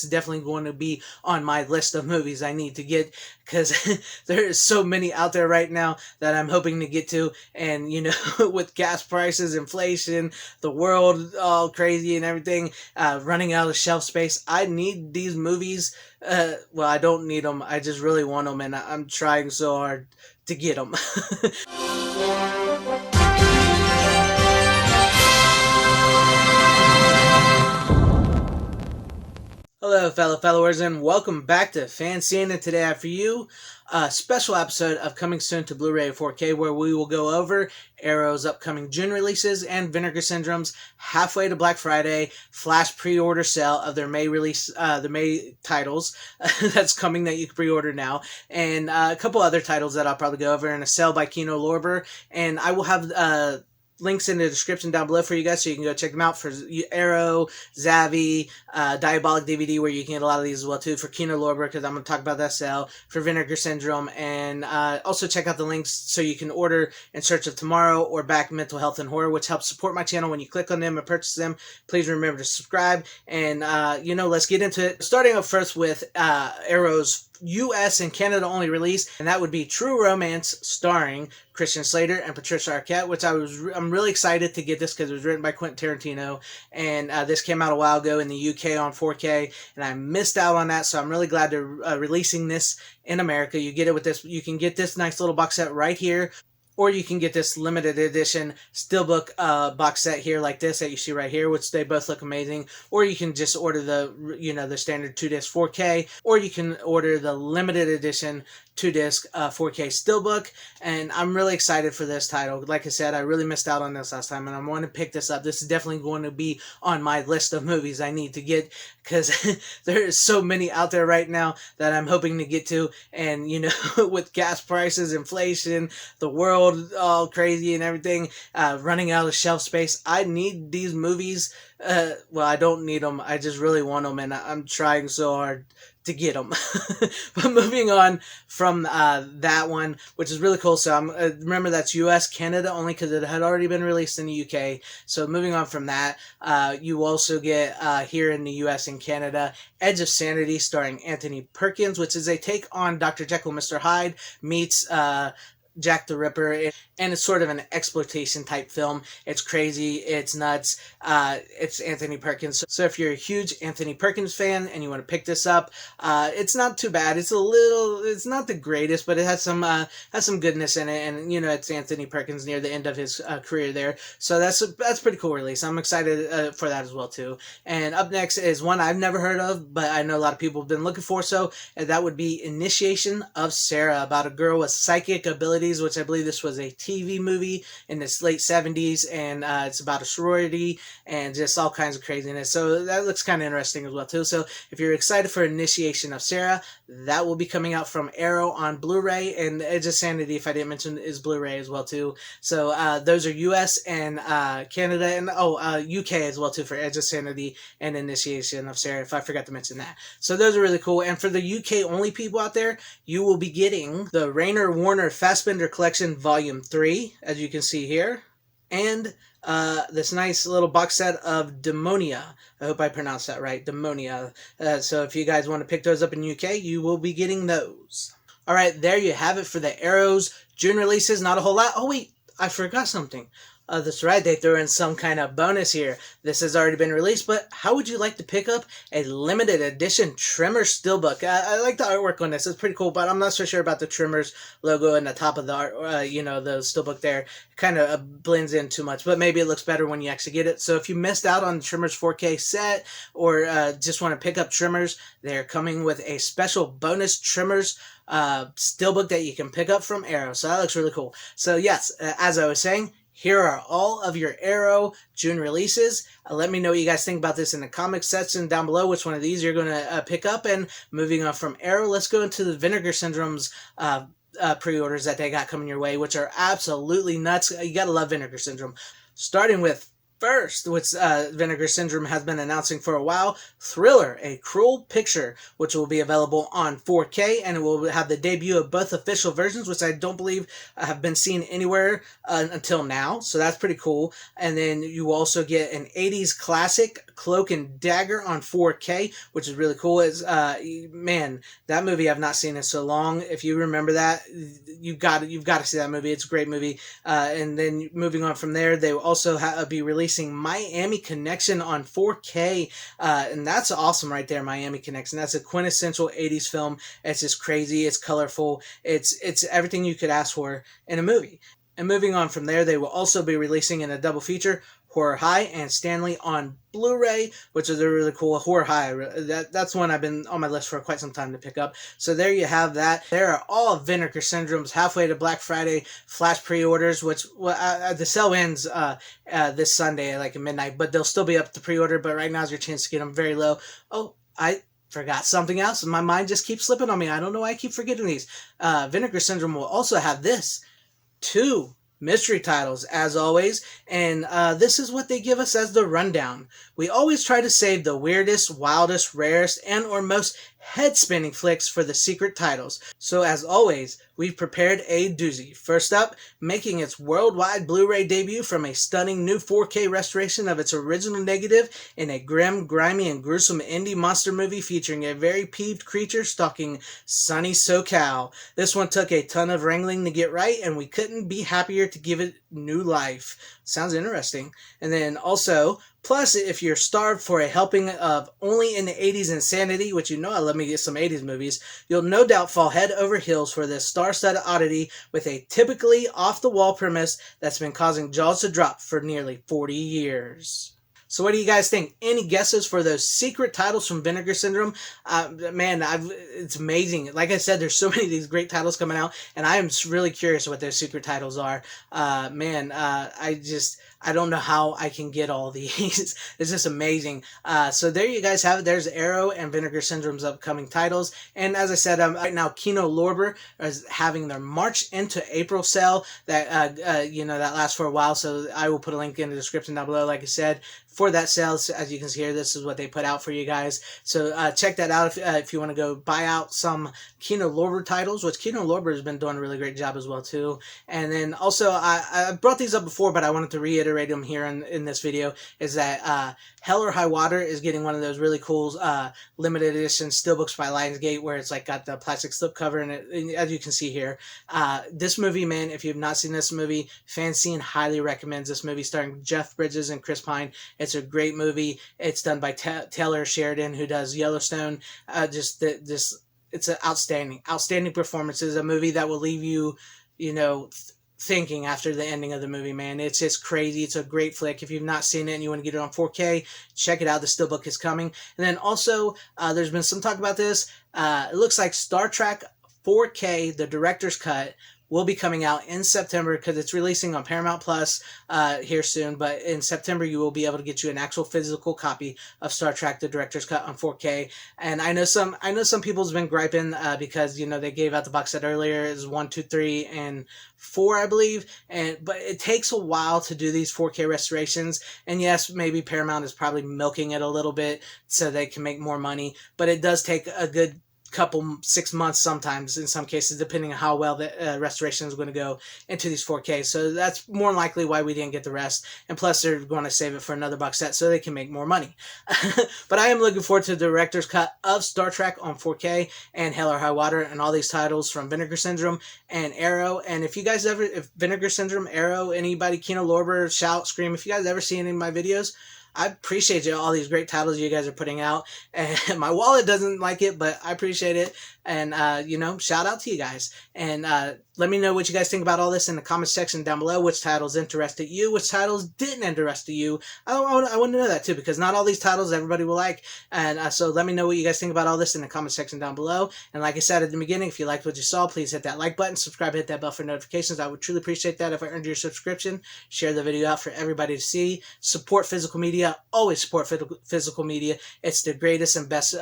It's definitely going to be on my list of movies I need to get, because there's so many out there right now that I'm hoping to get to. And with gas prices, inflation, the world all crazy and everything, running out of shelf space, I need these movies. Well, I don't need them, I just really want them, and I'm trying so hard to get them. Hello, fellow followers, and welcome back to FanZcene. And today I have for you a special episode of coming soon to Blu-ray 4K, where we will go over Arrow's upcoming June releases and Vinegar Syndrome's halfway to Black Friday flash pre-order sale of their May release, the May titles that's coming that you can pre-order now, and a couple other titles that I'll probably go over, and a sale by Kino Lorber. And I will have links in the description down below for you guys, so you can go check them out for Arrow, Zavvi, Diabolic DVD, where you can get a lot of these as well too, for Kino Lorber, because I'm going to talk about that sale, for Vinegar Syndrome, and also check out the links so you can order In Search of Tomorrow or Back Mental Health and Horror, which helps support my channel when you click on them and purchase them. Please remember to subscribe, and let's get into it. Starting off first with Arrow's US and Canada only release, and that would be True Romance, starring Christian Slater and Patricia Arquette, which I'm really excited to get this because it was written by Quentin Tarantino, and this came out a while ago in the UK on 4K, and I missed out on that, so I'm really glad they're releasing this in America. You get it with this. You can get this nice little box set right here, or you can get this limited edition Steelbook box set here, like this that you see right here, which they both look amazing. Or you can just order the the standard 2-disc 4K, or you can order the limited edition 2-disc 4K Steelbook. And I'm really excited for this title. Like I said, I really missed out on this last time, and I want to pick this up. This is definitely going to be on my list of movies I need to get, because there's so many out there right now that I'm hoping to get to. And with gas prices, inflation, the world all crazy and everything, running out of shelf space, I need these movies. Well, I don't need them, I just really want them, and I'm trying so hard to get them. But moving on from that one, which is really cool. So remember, that's US, Canada only, because it had already been released in the UK. So moving on from that, you also get here in the US and Canada, Edge of Sanity, starring Anthony Perkins, which is a take on Dr. Jekyll and Mr. Hyde meets Jack the Ripper, and it's sort of an exploitation type film. It's crazy, it's nuts, it's Anthony Perkins. So if you're a huge Anthony Perkins fan and you want to pick this up, it's not too bad. It's not the greatest, but it has some goodness in it, and it's Anthony Perkins near the end of his career there. So that's a pretty cool release. I'm excited for that as well too. And up next is one I've never heard of, but I know a lot of people have been looking for. So that would be Initiation of Sarah, about a girl with psychic abilities, which I believe this was a TV movie in the late 70s, and it's about a sorority and just all kinds of craziness. So that looks kind of interesting as well too. So if you're excited for Initiation of Sarah, that will be coming out from Arrow on Blu-ray, and Edge of Sanity, if I didn't mention, is Blu-ray as well too. So those are US and Canada, and UK as well too, for Edge of Sanity and Initiation of Sarah, if I forgot to mention that. So those are really cool. And for the UK only people out there, you will be getting the Rayner Warner Fassbender Collection Volume 3, as you can see here, and this nice little box set of Demonia. I hope I pronounced that right, Demonia. So if you guys want to pick those up in UK, you will be getting those. Alright, there you have it for the Arrow's June releases. Not a whole lot. Oh wait, I forgot something. That's right, they threw in some kind of bonus here. This has already been released, but how would you like to pick up a limited edition Tremor Steelbook? I like the artwork on this. It's pretty cool, but I'm not so sure about the Tremor's logo in the top of the art, the Steelbook there. It kind of blends in too much, but maybe it looks better when you actually get it. So if you missed out on the Tremor's 4K set, or just want to pick up Tremor's, they're coming with a special bonus Tremor's Steelbook that you can pick up from Arrow. So that looks really cool. So yes, as I was saying, here are all of your Arrow June releases. Let me know what you guys think about this in the comments section down below, which one of these you're going to pick up. And moving on from Arrow, let's go into the Vinegar Syndrome's pre-orders that they got coming your way, which are absolutely nuts. You got to love Vinegar Syndrome. Starting with First, which Vinegar Syndrome has been announcing for a while, Thriller, A Cruel Picture, which will be available on 4K, and it will have the debut of both official versions, which I don't believe have been seen anywhere until now, so that's pretty cool. And then you will also get an 80s classic, Cloak and Dagger, on 4K, which is really cool. It's, man, that movie I've not seen in so long. If you remember that, you've got to see that movie. It's a great movie. And then moving on from there, they will also be releasing Miami Connection on 4K, and that's awesome right there. Miami Connection, that's a quintessential 80s film. It's just crazy, it's colorful, it's everything you could ask for in a movie. And moving on from there, they will also be releasing in a double feature Horror High and Stanley on Blu-ray, which is a really cool Horror High. That's one I've been on my list for quite some time to pick up. So there you have that. There are all Vinegar Syndrome's halfway to Black Friday flash pre-orders, which the sale ends this Sunday, like at midnight, but they'll still be up to pre-order. But right now is your chance to get them very low. Oh, I forgot something else. My mind just keeps slipping on me. I don't know why I keep forgetting these. Vinegar Syndrome will also have this. 2 mystery titles, as always, and this is what they give us as the rundown. We always try to save the weirdest, wildest, rarest, and or most head-spinning flicks for the secret titles. So as always, we've prepared a doozy. First up, making its worldwide Blu-ray debut from a stunning new 4K restoration of its original negative in a grim, grimy, and gruesome indie monster movie featuring a very peeved creature stalking sunny SoCal. This one took a ton of wrangling to get right, and we couldn't be happier to give it new life. Sounds interesting. And then also, plus, if you're starved for a helping of Only in the 80s Insanity, which you know I love me get some 80s movies, you'll no doubt fall head over heels for this star-studded oddity with a typically off-the-wall premise that's been causing jaws to drop for nearly 40 years. So what do you guys think? Any guesses for those secret titles from Vinegar Syndrome? Man, it's amazing. Like I said, there's so many of these great titles coming out, and I am really curious what those secret titles are. I don't know how I can get all these. It's just amazing. So there you guys have it. There's Arrow and Vinegar Syndrome's upcoming titles. And as I said, right now Kino Lorber is having their March into April sale that that lasts for a while. So I will put a link in the description down below, like I said, for that sale. As you can see here, this is what they put out for you guys. So check that out if you want to go buy out some Kino Lorber titles, which Kino Lorber has been doing a really great job as well too. And then also I brought these up before, but I wanted to reiterate them here in this video, is that Hell or High Water is getting one of those really cool limited edition steelbooks by Lionsgate, where it's like got the plastic slipcover in it, and as you can see here. This movie, man, if you've not seen this movie, FanZcene highly recommends this movie, starring Jeff Bridges and Chris Pine. It's a great movie. It's done by Taylor Sheridan, who does Yellowstone. It's an outstanding performance. It's a movie that will leave you, thinking after the ending of the movie, man. It's just crazy. It's a great flick. If you've not seen it and you want to get it on 4K, check it out. The Steelbook is coming. And then also, there's been some talk about this. It looks like Star Trek 4K, the director's cut, will be coming out in September, because it's releasing on Paramount Plus here soon. But in September, you will be able to get you an actual physical copy of Star Trek: The Director's Cut on 4K. And I know some people's been griping because they gave out the box set earlier. It's 1, 2, 3, and 4, I believe. But it takes a while to do these 4K restorations. And yes, maybe Paramount is probably milking it a little bit so they can make more money. But it does take a good 6 months sometimes, in some cases, depending on how well the restoration is going to go into these 4K. So that's more likely why we didn't get the rest. And plus, they're going to save it for another box set so they can make more money. But I am looking forward to the director's cut of Star Trek on 4K and Hell or High Water and all these titles from Vinegar Syndrome and Arrow. And if Vinegar Syndrome, Arrow, anybody, Kino Lorber, shout, scream, if you guys ever see any of my videos, I appreciate all these great titles you guys are putting out. And my wallet doesn't like it, but I appreciate it. And, shout out to you guys. And let me know what you guys think about all this in the comment section down below. Which titles interested you? Which titles didn't interest you? I want to know that too, because not all these titles everybody will like. And so let me know what you guys think about all this in the comment section down below. And like I said at the beginning, if you liked what you saw, please hit that like button, subscribe, hit that bell for notifications. I would truly appreciate that if I earned your subscription. Share the video out for everybody to see. Support physical media. Always support physical media. It's the greatest and best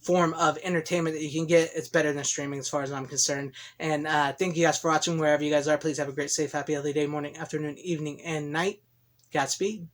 form of entertainment that you can get. It's better than streaming as far as I'm concerned. And thank you guys for watching wherever you guys are. Please have a great, safe, happy, healthy day, morning, afternoon, evening, and night. Godspeed.